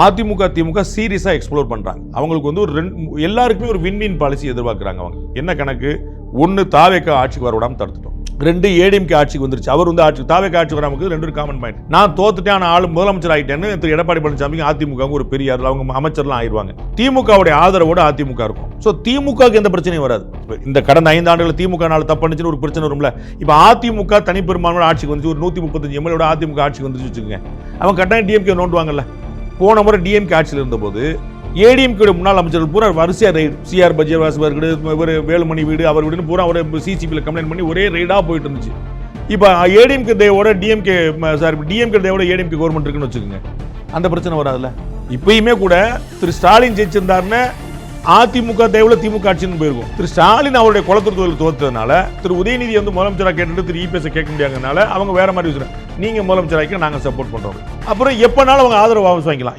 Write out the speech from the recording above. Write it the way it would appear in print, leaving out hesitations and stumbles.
அதிமுக திமுக சீரியஸா எக்ஸ்ப்ளோர் பண்றாங்க. அவங்களுக்கு வந்து ஒரு எல்லாருக்குமே ஒரு வின் பாலிசி எதிர்பார்க்குறாங்க. அவங்க என்ன கணக்கு, 1 தாவேக ஆட்சிக்கு வர விடாம தடுத்துட்டோம், 2 ஏடிஎம்கே ஆட்சிக்கு வந்துருச்சு. அவர் வந்து ஆட்சி தாவேக ஆட்சி வராமக்கு 2 காமன் பாயிண்ட். நான் தோத்துட்டேன் ஆளு முதலமைச்சர் ஆகிட்டேன்னு திரு எடப்பாடி பழனிசாமிக்கு அதிமுக ஒரு பெரிய அவங்க அமைச்சர்லாம் ஆயிடுவாங்க. திமுகவுடைய ஆதரவோடு அதிமுக இருக்கும். ஸோ திமுகவுக்கு எந்த பிரச்சனையும் வராது. இந்த கடந்த 5 ஆண்டுகள் திமுக நாள் தப்புச்சுன்னு ஒரு பிரச்சனை வரும்ல. இப்போ அதிமுக தனிப்பெரும்பான்மையோட ஆட்சிக்கு வந்து ஒரு 135 எம்எல்ஏ அதிமுக ஆட்சிக்கு வந்துச்சு வச்சுக்கோங்க, அவங்க கட்டாயம் டிஎம்கே நோண்டுவாங்கல்ல. போன முறை டிஎம்கே ஆட்சியில் இருந்தபோது ஏடிஎம்கே முன்னாள் அமைச்சர்கள் பூரா வரிசையா ரைடு, சிஆர் பஜ்ஜிவாஸ் வீடு, இவர் வேலுமணி வீடு, அவர் வீடுன்னு பூரா ஒரு சிசிபியில் கம்ப்ளைண்ட் பண்ணி ஒரே ரைடாக போயிட்டு இருந்துச்சு. இப்போ ஏடிஎம்கே தேவோட டிஎம்கே தேவோட ஏடிஎம்கே கவர்மெண்ட் இருக்குன்னு வச்சுக்கோங்க, அந்த பிரச்சனை வராதுல்ல. இப்பயுமே கூட திரு ஸ்டாலின் ஜெயிச்சிருந்தாருன்னு அதிமுக தேவையில திமுக ஆட்சின்னு போயிருக்கும். திரு ஸ்டாலின் அவருடைய குளத்தூர் தொழில் தோற்றதுனால திரு உதயநிதி வந்து முதலமைச்சராக கேட்டுட்டு திரு இபிஎஸ் கேட்க முடியாதனால அவங்க வேற மாதிரி வச்சுருக்காங்க. நீங்க முதலமைச்சராக நாங்கள் சப்போர்ட் பண்றோம். அப்புறம் எப்பனாலும் அவங்க ஆதரவு வாபஸ் வாங்கிக்கலாம்.